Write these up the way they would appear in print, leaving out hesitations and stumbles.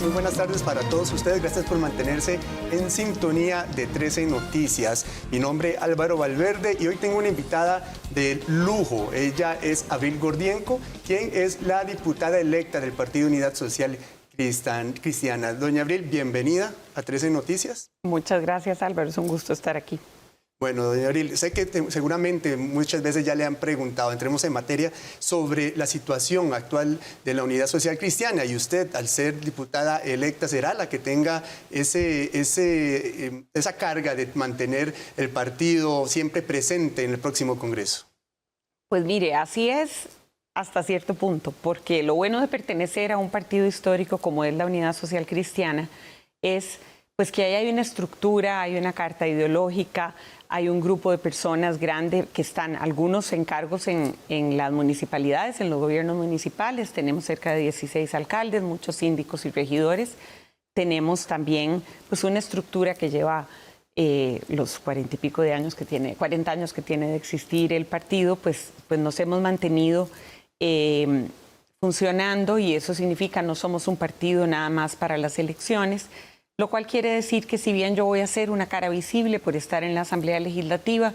Muy buenas tardes para todos ustedes. Gracias por mantenerse en sintonía de 13 Noticias. Mi nombre es Álvaro Valverde y hoy tengo una invitada de lujo. Ella es Abril Gordienco, quien es la diputada electa del Partido Unidad Social Cristiana. Doña Abril, bienvenida a 13 Noticias. Muchas gracias, Álvaro. Es un gusto estar aquí. Bueno, doña Abril, sé que seguramente muchas veces ya le han preguntado, entremos en materia, sobre la situación actual de la Unidad Social Cristiana, y usted, al ser diputada electa, será la que tenga esa carga de mantener el partido siempre presente en el próximo Congreso. Pues mire, así es hasta cierto punto, porque lo bueno de pertenecer a un partido histórico como es la Unidad Social Cristiana es pues que ahí hay una estructura, hay una carta ideológica, hay un grupo de personas grande que están, algunos en cargos en las municipalidades, en los gobiernos municipales. Tenemos cerca de 16 alcaldes, muchos síndicos y regidores. Tenemos también pues una estructura que lleva los 40 y pico de años que tiene, 40 años que tiene de existir el partido, pues nos hemos mantenido funcionando, y eso significa no somos un partido nada más para las elecciones, lo cual quiere decir que si bien yo voy a ser una cara visible por estar en la Asamblea Legislativa,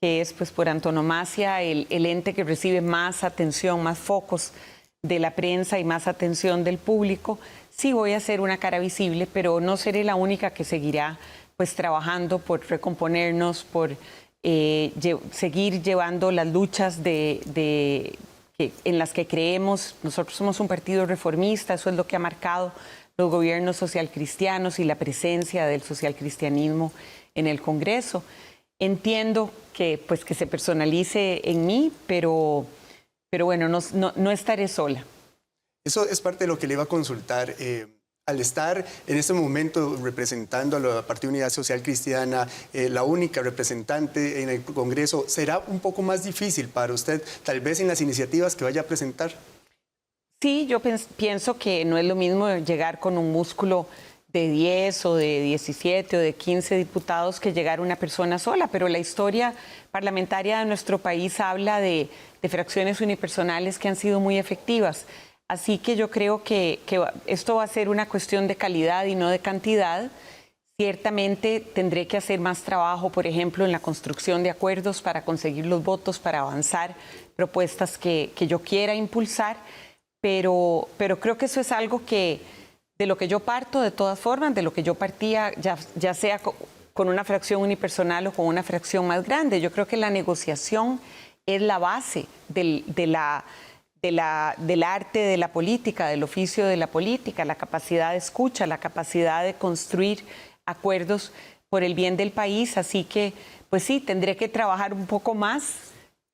que es pues por antonomasia el ente que recibe más atención, más focos de la prensa y más atención del público, sí voy a ser una cara visible, pero no seré la única que seguirá pues trabajando por recomponernos, por seguir llevando las luchas en las que creemos. Nosotros somos un partido reformista, eso es lo que ha marcado los gobiernos socialcristianos y la presencia del socialcristianismo en el Congreso. Entiendo que se personalice en mí, pero bueno, no estaré sola. Eso es parte de lo que le iba a consultar. Al estar en este momento representando a la Partido Unidad Social Cristiana, la única representante en el Congreso, ¿será un poco más difícil para usted, tal vez en las iniciativas que vaya a presentar? Sí, yo pienso que no es lo mismo llegar con un músculo de 10 o de 17 o de 15 diputados que llegar una persona sola, pero la historia parlamentaria de nuestro país habla de fracciones unipersonales que han sido muy efectivas. Así que yo creo que esto va a ser una cuestión de calidad y no de cantidad. Ciertamente tendré que hacer más trabajo, por ejemplo, en la construcción de acuerdos para conseguir los votos, para avanzar propuestas que yo quiera impulsar. Pero creo que eso es algo de lo que yo parto, de todas formas, de lo que yo partía, ya sea con una fracción unipersonal o con una fracción más grande. Yo creo que la negociación es la base del arte de la política, del oficio de la política, la capacidad de escucha, la capacidad de construir acuerdos por el bien del país. Así que, pues sí, tendré que trabajar un poco más,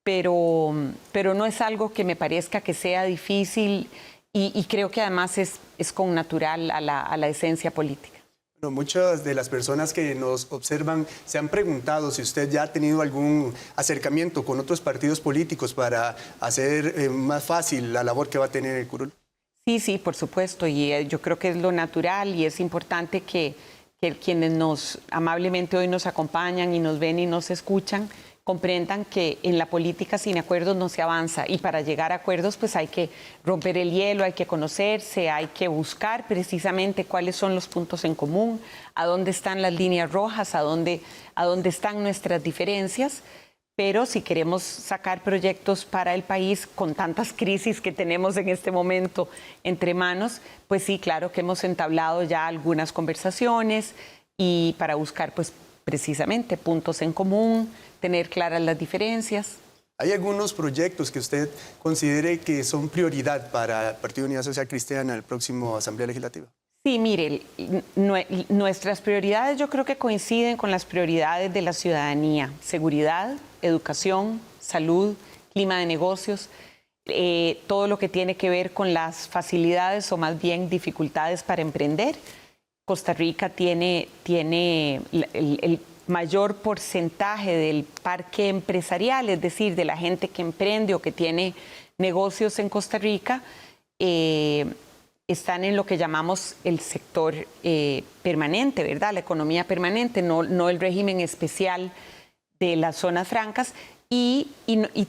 pero no es algo que me parezca que sea difícil, y creo que además es connatural a la esencia política. Bueno, muchas de las personas que nos observan se han preguntado si usted ya ha tenido algún acercamiento con otros partidos políticos para hacer más fácil la labor que va a tener el curul. Sí, por supuesto, y yo creo que es lo natural, y es importante que quienes amablemente hoy nos acompañan y nos ven y nos escuchan comprendan que en la política sin acuerdos no se avanza, y para llegar a acuerdos pues hay que romper el hielo, hay que conocerse, hay que buscar precisamente cuáles son los puntos en común, a dónde están las líneas rojas, a dónde están nuestras diferencias. Pero si queremos sacar proyectos para el país con tantas crisis que tenemos en este momento entre manos, pues sí, claro que hemos entablado ya algunas conversaciones, y para buscar pues precisamente puntos en común, tener claras las diferencias. ¿Hay algunos proyectos que usted considere que son prioridad para el Partido Unidad Social Cristiana en el próximo Asamblea Legislativa? Sí, mire, nuestras prioridades yo creo que coinciden con las prioridades de la ciudadanía: seguridad, educación, salud, clima de negocios, todo lo que tiene que ver con las facilidades o más bien dificultades para emprender. Costa Rica tiene el mayor porcentaje del parque empresarial, es decir, de la gente que emprende o que tiene negocios en Costa Rica, están en lo que llamamos el sector permanente, ¿verdad? La economía permanente, no el régimen especial de las zonas francas, y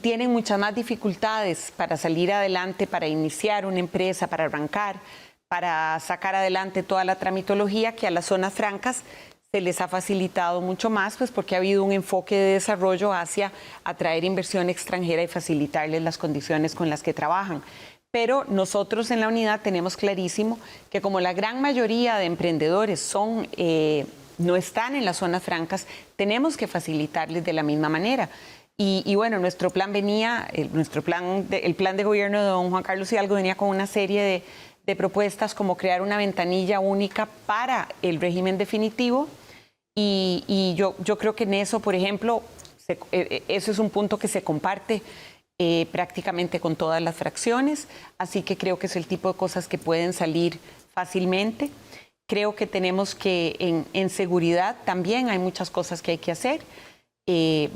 tienen muchas más dificultades para salir adelante, para iniciar una empresa, para arrancar, para sacar adelante toda la tramitología, que a las zonas francas se les ha facilitado mucho más, pues porque ha habido un enfoque de desarrollo hacia atraer inversión extranjera y facilitarles las condiciones con las que trabajan. Pero nosotros en la unidad tenemos clarísimo que como la gran mayoría de emprendedores no están en las zonas francas, tenemos que facilitarles de la misma manera. Y bueno, nuestro plan el plan de gobierno de don Juan Carlos Hidalgo venía con una serie de propuestas como crear una ventanilla única para el régimen definitivo y yo creo que en eso, por ejemplo, eso es un punto que se comparte prácticamente con todas las fracciones, así que creo que es el tipo de cosas que pueden salir fácilmente. Creo que tenemos que, en seguridad también hay muchas cosas que hay que hacer,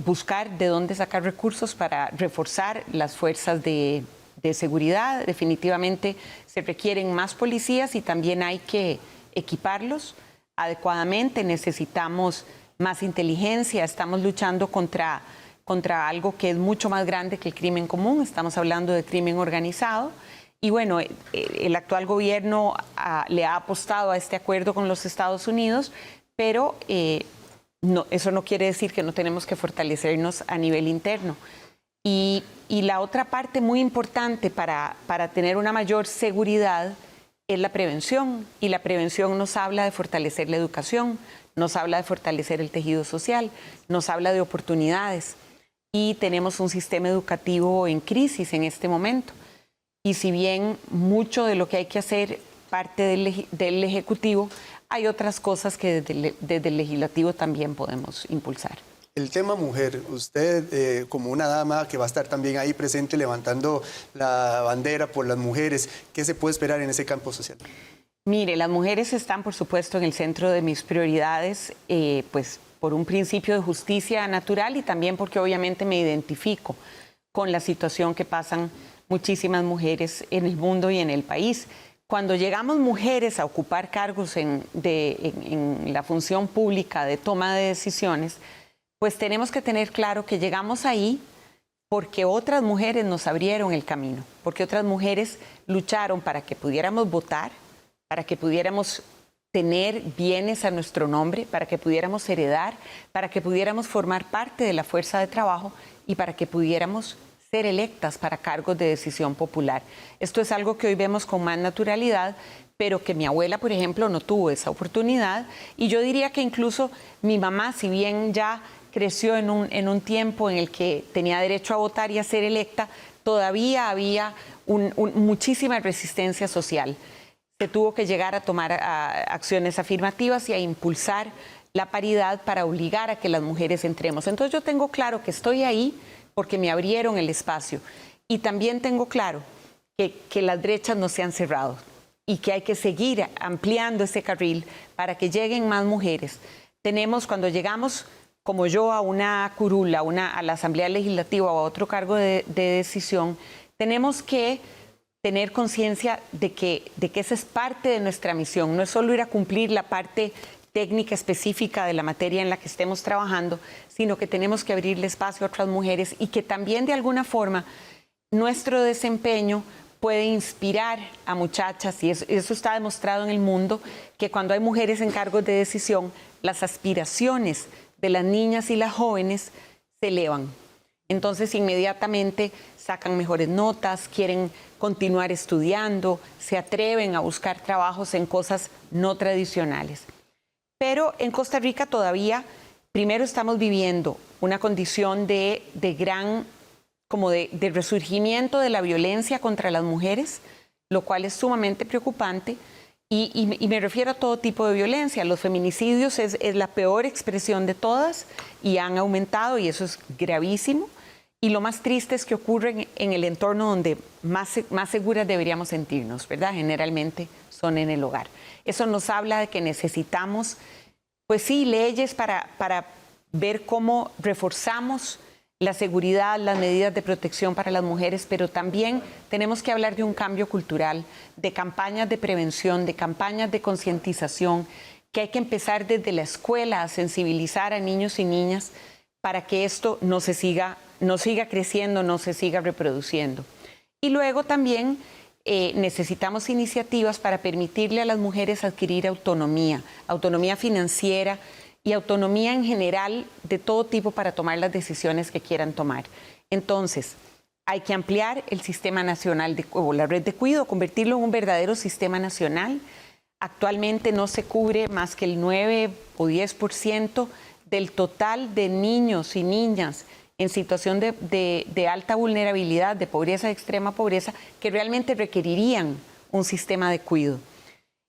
buscar de dónde sacar recursos para reforzar las fuerzas de seguridad. Definitivamente se requieren más policías y también hay que equiparlos adecuadamente. Necesitamos más inteligencia. Estamos luchando contra algo que es mucho más grande que el crimen común. Estamos hablando de crimen organizado. Y bueno, el actual gobierno le ha apostado a este acuerdo con los Estados Unidos, pero eso no quiere decir que no tenemos que fortalecernos a nivel interno. Y la otra parte muy importante para tener una mayor seguridad es la prevención. Y la prevención nos habla de fortalecer la educación, nos habla de fortalecer el tejido social, nos habla de oportunidades. Y tenemos un sistema educativo en crisis en este momento. Y si bien mucho de lo que hay que hacer parte del Ejecutivo, hay otras cosas que desde el Legislativo también podemos impulsar. El tema mujer, usted como una dama que va a estar también ahí presente levantando la bandera por las mujeres, ¿qué se puede esperar en ese campo social? Mire, las mujeres están, por supuesto, en el centro de mis prioridades, pues por un principio de justicia natural y también porque obviamente me identifico con la situación que pasan muchísimas mujeres en el mundo y en el país. Cuando llegamos mujeres a ocupar cargos en la función pública de toma de decisiones, pues tenemos que tener claro que llegamos ahí porque otras mujeres nos abrieron el camino, porque otras mujeres lucharon para que pudiéramos votar, para que pudiéramos tener bienes a nuestro nombre, para que pudiéramos heredar, para que pudiéramos formar parte de la fuerza de trabajo y para que pudiéramos ser electas para cargos de decisión popular. Esto es algo que hoy vemos con más naturalidad, pero que mi abuela, por ejemplo, no tuvo esa oportunidad. Y yo diría que incluso mi mamá, si bien ya creció en un tiempo en el que tenía derecho a votar y a ser electa, todavía había muchísima resistencia social. Se tuvo que llegar a tomar acciones afirmativas y a impulsar la paridad para obligar a que las mujeres entremos. Entonces yo tengo claro que estoy ahí porque me abrieron el espacio. Y también tengo claro que las brechas no se han cerrado y que hay que seguir ampliando ese carril para que lleguen más mujeres. Cuando llegamos, como yo, a una curula, a la Asamblea Legislativa o a otro cargo de decisión, tenemos que tener conciencia de que esa es parte de nuestra misión. No es solo ir a cumplir la parte técnica específica de la materia en la que estemos trabajando, sino que tenemos que abrirle espacio a otras mujeres y que también de alguna forma nuestro desempeño puede inspirar a muchachas, y eso está demostrado en el mundo, que cuando hay mujeres en cargos de decisión, las aspiraciones de las niñas y las jóvenes se elevan. Entonces inmediatamente sacan mejores notas, quieren continuar estudiando, se atreven a buscar trabajos en cosas no tradicionales. Pero en Costa Rica todavía, primero estamos viviendo una condición de resurgimiento de la violencia contra las mujeres, lo cual es sumamente preocupante. Y me refiero a todo tipo de violencia. Los feminicidios es la peor expresión de todas y han aumentado y eso es gravísimo. Y lo más triste es que ocurren en el entorno donde más seguras deberíamos sentirnos, ¿verdad? Generalmente son en el hogar. Eso nos habla de que necesitamos, pues sí, leyes para ver cómo reforzamos la seguridad, las medidas de protección para las mujeres, pero también tenemos que hablar de un cambio cultural, de campañas de prevención, de campañas de concientización, que hay que empezar desde la escuela a sensibilizar a niños y niñas para que esto no siga creciendo, no se siga reproduciendo. Y luego también necesitamos iniciativas para permitirle a las mujeres adquirir autonomía, autonomía financiera y autonomía en general de todo tipo para tomar las decisiones que quieran tomar. Entonces, hay que ampliar el sistema nacional o la red de cuidado, convertirlo en un verdadero sistema nacional. Actualmente no se cubre más que el 9 o 10% del total de niños y niñas en situación de alta vulnerabilidad, de pobreza, de extrema pobreza, que realmente requerirían un sistema de cuidado.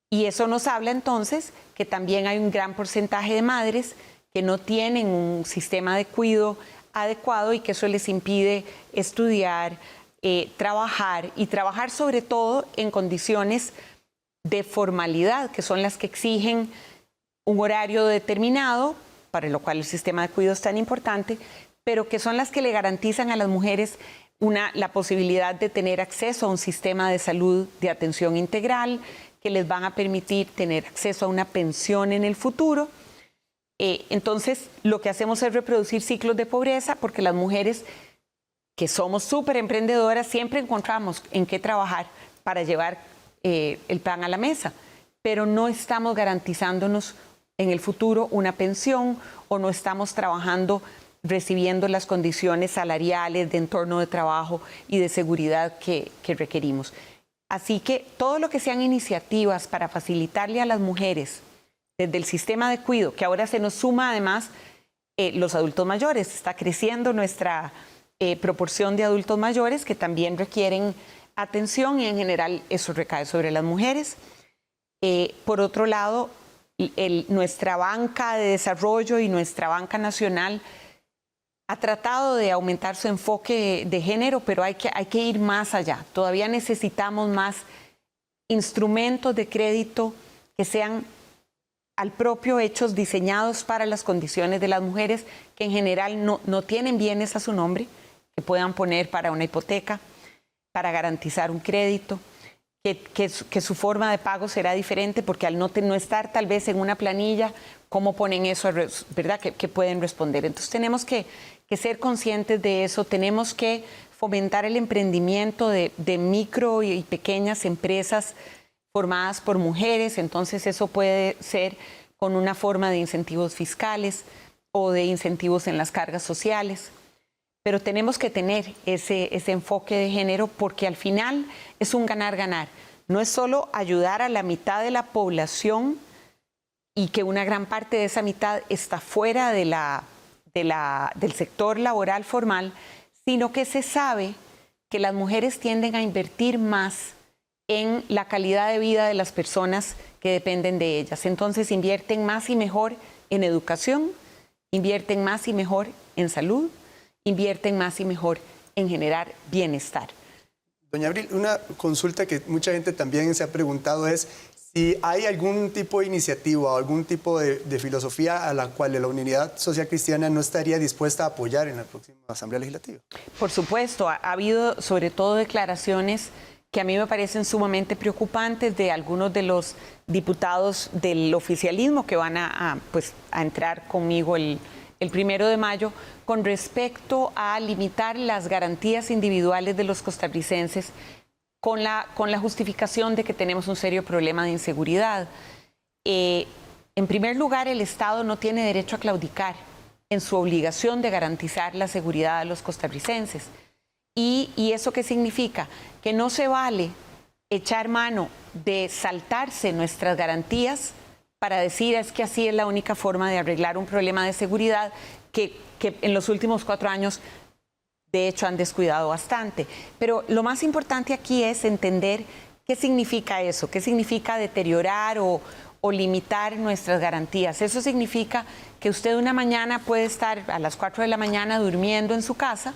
Y eso nos habla entonces que también hay un gran porcentaje de madres que no tienen un sistema de cuidado adecuado y que eso les impide estudiar, trabajar y trabajar sobre todo en condiciones de formalidad, que son las que exigen un horario determinado, para lo cual el sistema de cuidado es tan importante, pero que son las que le garantizan a las mujeres la posibilidad de tener acceso a un sistema de salud de atención integral, que les van a permitir tener acceso a una pensión en el futuro. Entonces, lo que hacemos es reproducir ciclos de pobreza, porque las mujeres que somos súper emprendedoras siempre encontramos en qué trabajar para llevar el pan a la mesa, pero no estamos garantizándonos en el futuro una pensión o no estamos trabajando recibiendo las condiciones salariales, de entorno de trabajo y de seguridad que requerimos. Así que todo lo que sean iniciativas para facilitarle a las mujeres desde el sistema de cuidado, que ahora se nos suma además los adultos mayores, está creciendo nuestra proporción de adultos mayores que también requieren atención y en general eso recae sobre las mujeres. Por otro lado, nuestra banca de desarrollo y nuestra banca nacional ha tratado de aumentar su enfoque de género, pero hay que ir más allá. Todavía necesitamos más instrumentos de crédito que sean al propio hechos diseñados para las condiciones de las mujeres que en general no tienen bienes a su nombre, que puedan poner para una hipoteca, para garantizar un crédito, que su forma de pago será diferente porque al no estar tal vez en una planilla, ¿cómo ponen eso, verdad? Que pueden responder. Entonces tenemos que ser conscientes de eso, tenemos que fomentar el emprendimiento de micro y pequeñas empresas formadas por mujeres, entonces eso puede ser con una forma de incentivos fiscales o de incentivos en las cargas sociales. Pero tenemos que tener ese enfoque de género porque al final es un ganar-ganar. No es solo ayudar a la mitad de la población y que una gran parte de esa mitad está fuera del sector laboral formal, sino que se sabe que las mujeres tienden a invertir más en la calidad de vida de las personas que dependen de ellas. Entonces invierten más y mejor en educación, invierten más y mejor en salud, invierten más y mejor en generar bienestar. Doña Abril, una consulta que mucha gente también se ha preguntado es si hay algún tipo de iniciativa o algún tipo de filosofía a la cual la Unidad Social Cristiana no estaría dispuesta a apoyar en la próxima Asamblea Legislativa. Por supuesto, ha habido sobre todo declaraciones que a mí me parecen sumamente preocupantes de algunos de los diputados del oficialismo que van a entrar conmigo el 1 de mayo con respecto a limitar las garantías individuales de los costarricenses con la justificación de que tenemos un serio problema de inseguridad. En primer lugar, el Estado no tiene derecho a claudicar en su obligación de garantizar la seguridad de los costarricenses. ¿Y eso qué significa? Que no se vale echar mano de saltarse nuestras garantías para decir es que así es la única forma de arreglar un problema de seguridad que en los últimos 4 años de hecho han descuidado bastante. Pero lo más importante aquí es entender qué significa eso, qué significa deteriorar o limitar nuestras garantías. Eso significa que usted una mañana puede estar a las 4 de la mañana durmiendo en su casa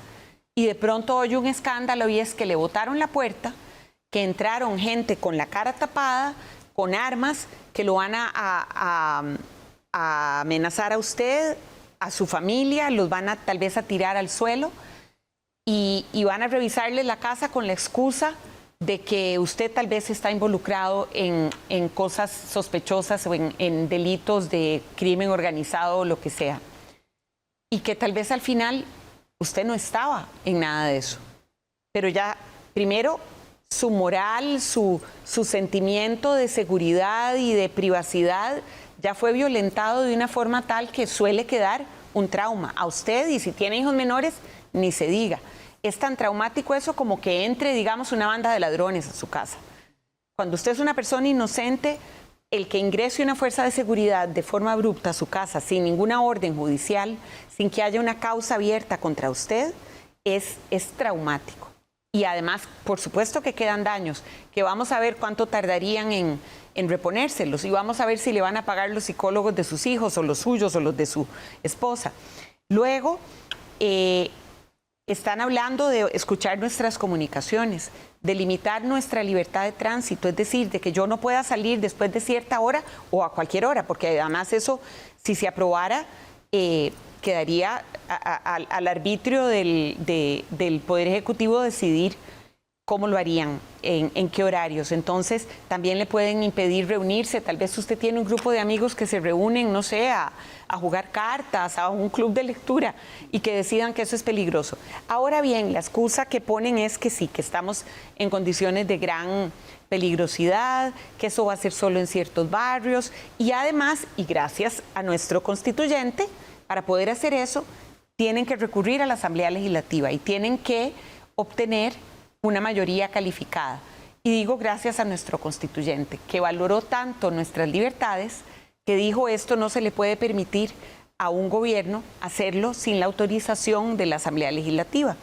y de pronto oye un escándalo y es que le botaron la puerta, que entraron gente con la cara tapada, con armas, que lo van a amenazar a usted, a su familia, los van a tal vez a tirar al suelo y van a revisarle la casa con la excusa de que usted tal vez está involucrado en cosas sospechosas o en delitos de crimen organizado o lo que sea. Y que tal vez al final usted no estaba en nada de eso. Pero ya, primero, su moral, su sentimiento de seguridad y de privacidad ya fue violentado de una forma tal que suele quedar un trauma a usted, y si tiene hijos menores, ni se diga. Es tan traumático eso como que entre, digamos, una banda de ladrones a su casa. Cuando usted es una persona inocente, el que ingrese una fuerza de seguridad de forma abrupta a su casa, sin ninguna orden judicial, sin que haya una causa abierta contra usted, es traumático. Y además, por supuesto que quedan daños, que vamos a ver cuánto tardarían en reponérselos, y vamos a ver si le van a pagar los psicólogos de sus hijos, o los suyos, o los de su esposa. Luego, están hablando de escuchar nuestras comunicaciones, de limitar nuestra libertad de tránsito, es decir, de que yo no pueda salir después de cierta hora o a cualquier hora, porque además eso, si se aprobara, quedaría al arbitrio del Poder Ejecutivo decidir cómo lo harían, en qué horarios. Entonces, también le pueden impedir reunirse. Tal vez usted tiene un grupo de amigos que se reúnen, no sé, a jugar cartas, a un club de lectura, y que decidan que eso es peligroso. Ahora bien, la excusa que ponen es que sí, que estamos en condiciones de gran peligrosidad, que eso va a ser solo en ciertos barrios, y además, y gracias a nuestro constituyente, para poder hacer eso, tienen que recurrir a la Asamblea Legislativa y tienen que obtener una mayoría calificada. Y digo gracias a nuestro constituyente, que valoró tanto nuestras libertades, que dijo esto no se le puede permitir a un gobierno hacerlo sin la autorización de la Asamblea Legislativa.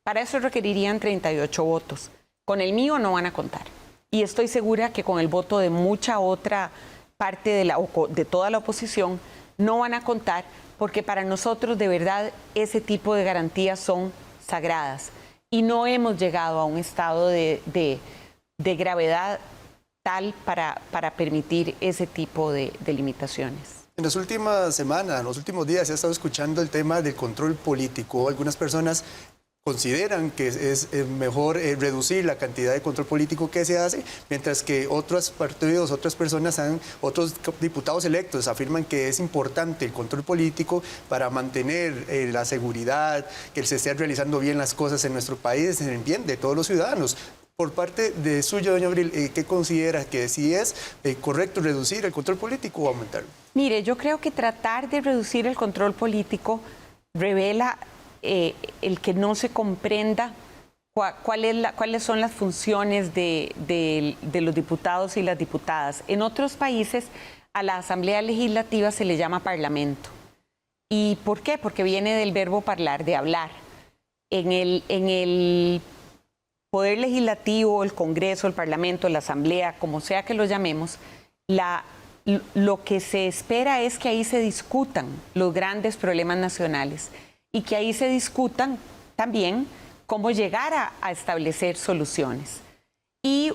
Para eso requerirían 38 votos. Con el mío no van a contar. Y estoy segura que con el voto de mucha otra parte de toda la oposición no van a contar, porque para nosotros de verdad ese tipo de garantías son sagradas. Y no hemos llegado a un estado de gravedad tal para permitir ese tipo de limitaciones. En las últimas semanas, en los últimos días, se ha estado escuchando el tema del control político. Algunas personas consideran que es mejor reducir la cantidad de control político que se hace, mientras que otros partidos, otras personas, otros diputados electos afirman que es importante el control político para mantener la seguridad, que se estén realizando bien las cosas en nuestro país, en el bien de todos los ciudadanos. Por parte de suyo, doña Abril, ¿qué considera que si es correcto reducir el control político o aumentarlo? Mire, yo creo que tratar de reducir el control político revela el que no se comprenda cuáles son las funciones de los diputados y las diputadas. En otros países a la Asamblea Legislativa se le llama Parlamento. ¿Y por qué? Porque viene del verbo parlar, de hablar. En el Poder Legislativo, el Congreso, el Parlamento, la Asamblea, como sea que lo llamemos, lo que se espera es que ahí se discutan los grandes problemas nacionales y que ahí se discutan también cómo llegar a establecer soluciones. Y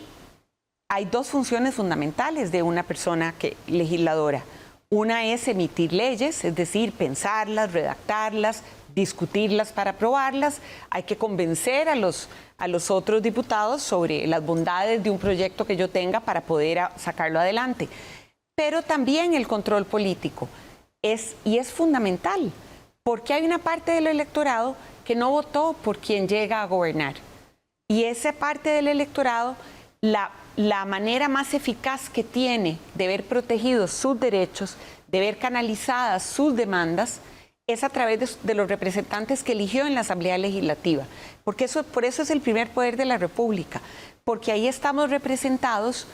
hay dos funciones fundamentales de una persona legisladora. Una es emitir leyes, es decir, pensarlas, redactarlas, discutirlas para aprobarlas. Hay que convencer a los otros diputados sobre las bondades de un proyecto que yo tenga para poder sacarlo adelante. Pero también el control político es fundamental, porque hay una parte del electorado que no votó por quien llega a gobernar. Y esa parte del electorado, la manera más eficaz que tiene de ver protegidos sus derechos, de ver canalizadas sus demandas, es a través de los representantes que eligió en la Asamblea Legislativa. Por eso es el primer poder de la República, porque ahí estamos representados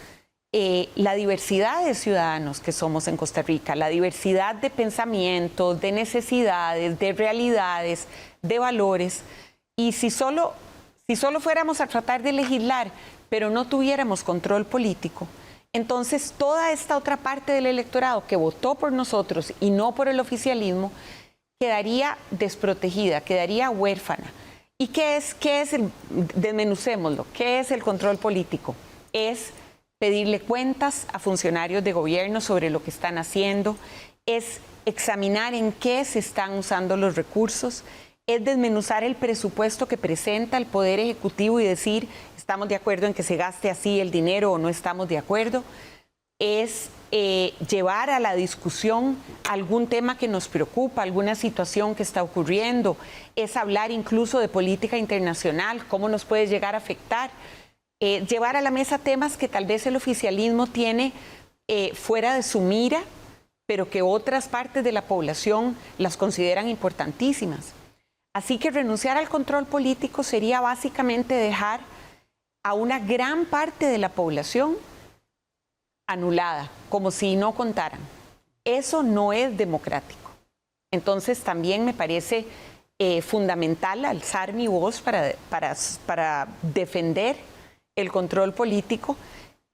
la diversidad de ciudadanos que somos en Costa Rica, la diversidad de pensamientos, de necesidades, de realidades, de valores. Y si solo fuéramos a tratar de legislar, pero no tuviéramos control político, entonces toda esta otra parte del electorado que votó por nosotros y no por el oficialismo, quedaría desprotegida, quedaría huérfana. ¿Y desmenucémoslo, qué es el control político? Es pedirle cuentas a funcionarios de gobierno sobre lo que están haciendo, es examinar en qué se están usando los recursos, es desmenuzar el presupuesto que presenta el Poder Ejecutivo y decir, estamos de acuerdo en que se gaste así el dinero o no estamos de acuerdo, es llevar a la discusión algún tema que nos preocupa, alguna situación que está ocurriendo, es hablar incluso de política internacional, cómo nos puede llegar a afectar llevar a la mesa temas que tal vez el oficialismo tiene fuera de su mira, pero que otras partes de la población las consideran importantísimas. Así que renunciar al control político sería básicamente dejar a una gran parte de la población anulada, como si no contaran. Eso no es democrático. Entonces también me parece fundamental alzar mi voz para defender el control político.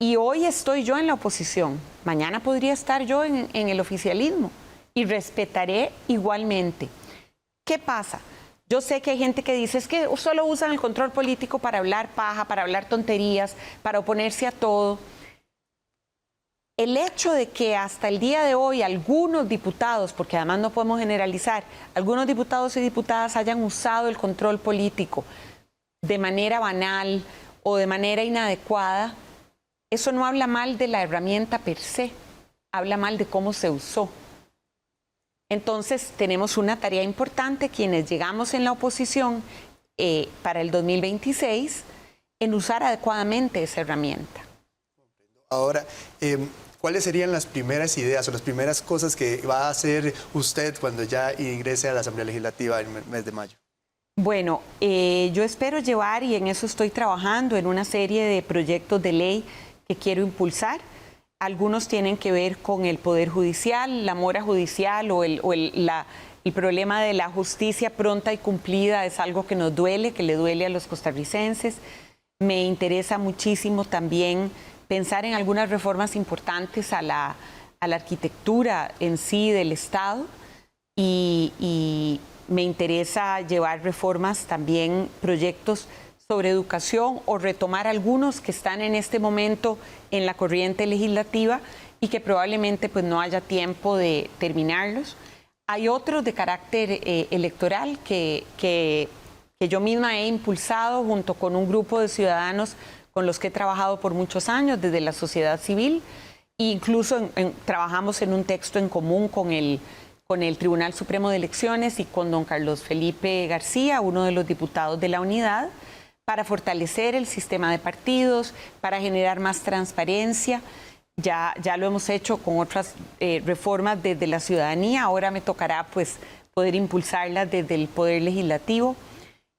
Y hoy estoy yo en la oposición, mañana podría estar yo en el oficialismo y respetaré igualmente. ¿Qué pasa? Yo sé que hay gente que dice, es que solo usan el control político para hablar paja, para hablar tonterías, para oponerse a todo. El hecho de que hasta el día de hoy algunos diputados, porque además no podemos generalizar, algunos diputados y diputadas hayan usado el control político de manera banal o de manera inadecuada, eso no habla mal de la herramienta per se, habla mal de cómo se usó. Entonces, tenemos una tarea importante, quienes llegamos en la oposición para el 2026, en usar adecuadamente esa herramienta. Ahora, ¿cuáles serían las primeras ideas o las primeras cosas que va a hacer usted cuando ya ingrese a la Asamblea Legislativa en el mes de mayo? Bueno, yo espero llevar, y en eso estoy trabajando, en una serie de proyectos de ley que quiero impulsar. Algunos tienen que ver con el Poder Judicial, la mora judicial o el problema de la justicia pronta y cumplida es algo que nos duele, que le duele a los costarricenses. Me interesa muchísimo también pensar en algunas reformas importantes a la arquitectura en sí del Estado y me interesa llevar reformas también, proyectos sobre educación o retomar algunos que están en este momento en la corriente legislativa y que probablemente pues no haya tiempo de terminarlos. Hay otros de carácter electoral que yo misma he impulsado junto con un grupo de ciudadanos con los que he trabajado por muchos años desde la sociedad civil e incluso trabajamos en un texto en común con el Tribunal Supremo de Elecciones y con don Carlos Felipe García, uno de los diputados de la Unidad, para fortalecer el sistema de partidos, para generar más transparencia. Ya lo hemos hecho con otras reformas desde la ciudadanía, ahora me tocará pues poder impulsarlas desde el Poder Legislativo.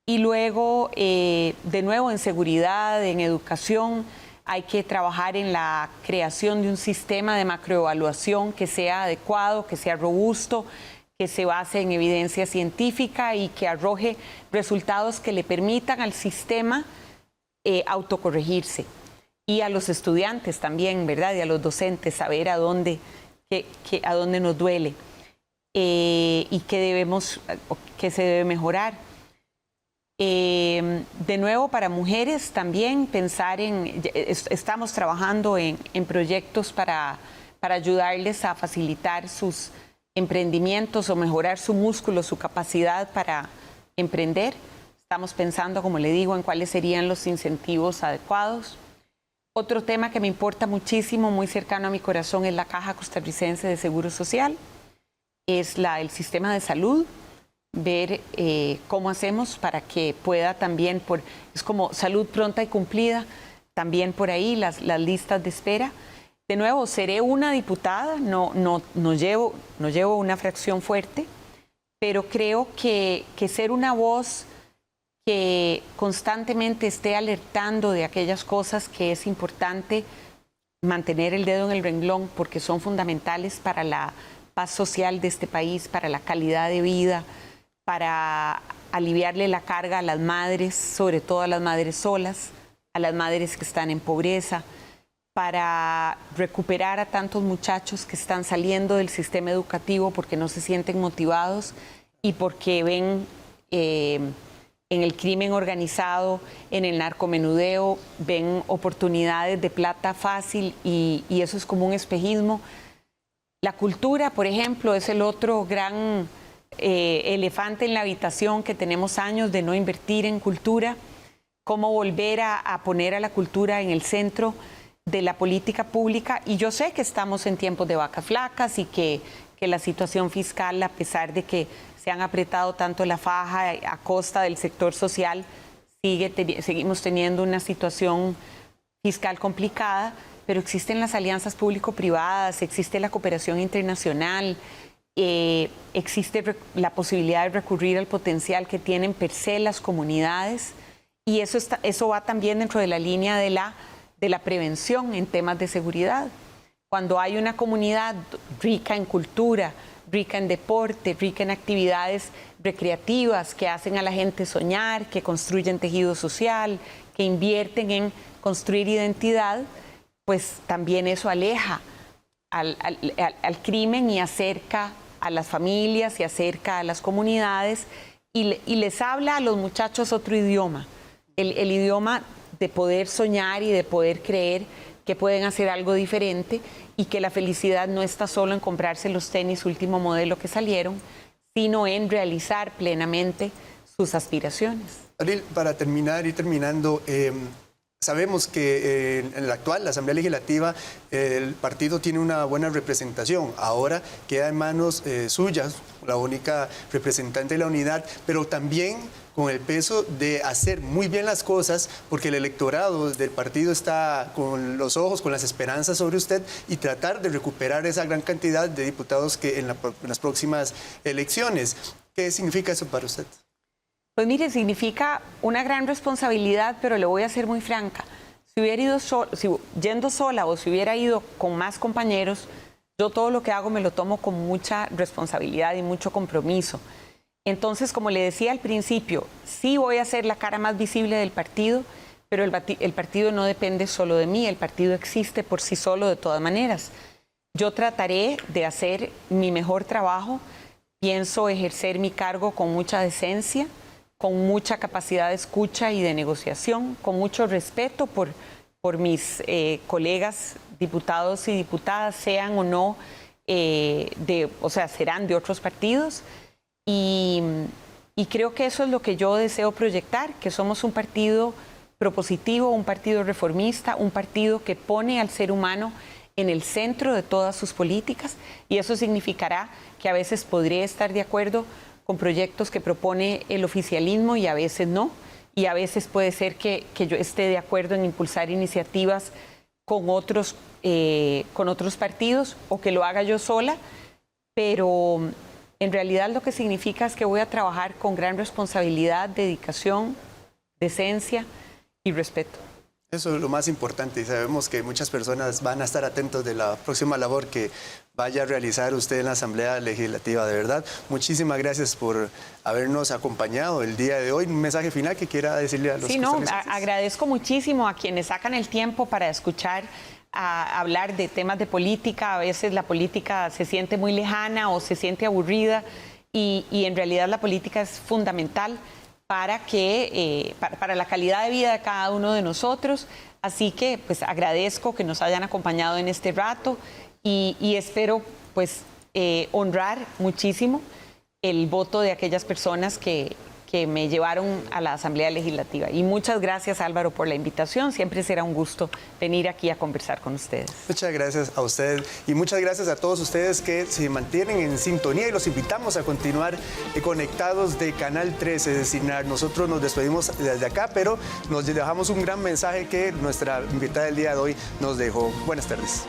Y luego, de nuevo, en seguridad, en educación, hay que trabajar en la creación de un sistema de macroevaluación que sea adecuado, que sea robusto, que se base en evidencia científica y que arroje resultados que le permitan al sistema autocorregirse. Y a los estudiantes también, ¿verdad? Y a los docentes saber a dónde nos duele y qué se debe mejorar. De nuevo, para mujeres también pensar estamos trabajando en proyectos para ayudarles a facilitar sus emprendimientos o mejorar su músculo, su capacidad para emprender. Estamos pensando, como le digo, en cuáles serían los incentivos adecuados. Otro tema que me importa muchísimo, muy cercano a mi corazón, es la Caja Costarricense de Seguro Social, es el sistema de salud, ver cómo hacemos para que pueda también, es como salud pronta y cumplida, también por ahí las listas de espera. De nuevo, seré una diputada, no llevo una fracción fuerte, pero creo que ser una voz que constantemente esté alertando de aquellas cosas que es importante mantener el dedo en el renglón porque son fundamentales para la paz social de este país, para la calidad de vida, para aliviarle la carga a las madres, sobre todo a las madres solas, a las madres que están en pobreza, para recuperar a tantos muchachos que están saliendo del sistema educativo porque no se sienten motivados y porque ven en el crimen organizado, en el narcomenudeo, ven oportunidades de plata fácil y eso es como un espejismo. La cultura, por ejemplo, es el otro gran elefante en la habitación que tenemos años de no invertir en cultura. Cómo volver a poner a la cultura en el centro de la política pública. Y yo sé que estamos en tiempos de vacas flacas y que la situación fiscal, a pesar de que se han apretado tanto la faja a costa del sector social, seguimos teniendo una situación fiscal complicada, pero existen las alianzas público-privadas, existe la cooperación internacional, existe la posibilidad de recurrir al potencial que tienen per se las comunidades, y eso va también dentro de la línea de la prevención en temas de seguridad. Cuando hay una comunidad rica en cultura, rica en deporte, rica en actividades recreativas que hacen a la gente soñar, que construyen tejido social, que invierten en construir identidad, pues también eso aleja al crimen y acerca a las familias y acerca a las comunidades y les habla a los muchachos otro idioma, el idioma de poder soñar y de poder creer que pueden hacer algo diferente y que la felicidad no está solo en comprarse los tenis último modelo que salieron, sino en realizar plenamente sus aspiraciones. Abril, para terminar y terminando, sabemos que en la actual la Asamblea Legislativa el partido tiene una buena representación. Ahora queda en manos suyas, la única representante de la unidad, pero también con el peso de hacer muy bien las cosas, porque el electorado del partido está con los ojos, con las esperanzas sobre usted y tratar de recuperar esa gran cantidad de diputados que en las próximas elecciones. ¿Qué significa eso para usted? Pues mire, significa una gran responsabilidad, pero le voy a ser muy franca. Si hubiera ido yendo sola o si hubiera ido con más compañeros, yo todo lo que hago me lo tomo con mucha responsabilidad y mucho compromiso. Entonces, como le decía al principio, sí voy a ser la cara más visible del partido, pero el partido no depende solo de mí, el partido existe por sí solo de todas maneras. Yo trataré de hacer mi mejor trabajo, pienso ejercer mi cargo con mucha decencia, con mucha capacidad de escucha y de negociación, con mucho respeto por mis colegas diputados y diputadas, sean o no, serán de otros partidos. Y creo que eso es lo que yo deseo proyectar, que somos un partido propositivo, un partido reformista, un partido que pone al ser humano en el centro de todas sus políticas, y eso significará que a veces podré estar de acuerdo con proyectos que propone el oficialismo y a veces no, y a veces puede ser que yo esté de acuerdo en impulsar iniciativas con otros partidos o que lo haga yo sola, pero en realidad lo que significa es que voy a trabajar con gran responsabilidad, dedicación, decencia y respeto. Eso es lo más importante y sabemos que muchas personas van a estar atentos de la próxima labor que vaya a realizar usted en la Asamblea Legislativa. De verdad, muchísimas gracias por habernos acompañado el día de hoy. Un mensaje final que quiera decirle a los agradezco muchísimo a quienes sacan el tiempo para escuchar a hablar de temas de política. A veces la política se siente muy lejana o se siente aburrida y en realidad la política es fundamental para la calidad de vida de cada uno de nosotros. Así que pues agradezco que nos hayan acompañado en este rato y espero pues honrar muchísimo el voto de aquellas personas que me llevaron a la Asamblea Legislativa. Y muchas gracias, Álvaro, por la invitación. Siempre será un gusto venir aquí a conversar con ustedes. Muchas gracias a usted y muchas gracias a todos ustedes que se mantienen en sintonía y los invitamos a continuar conectados de Canal 13. Es decir, nosotros nos despedimos desde acá, pero nos dejamos un gran mensaje que nuestra invitada del día de hoy nos dejó. Buenas tardes.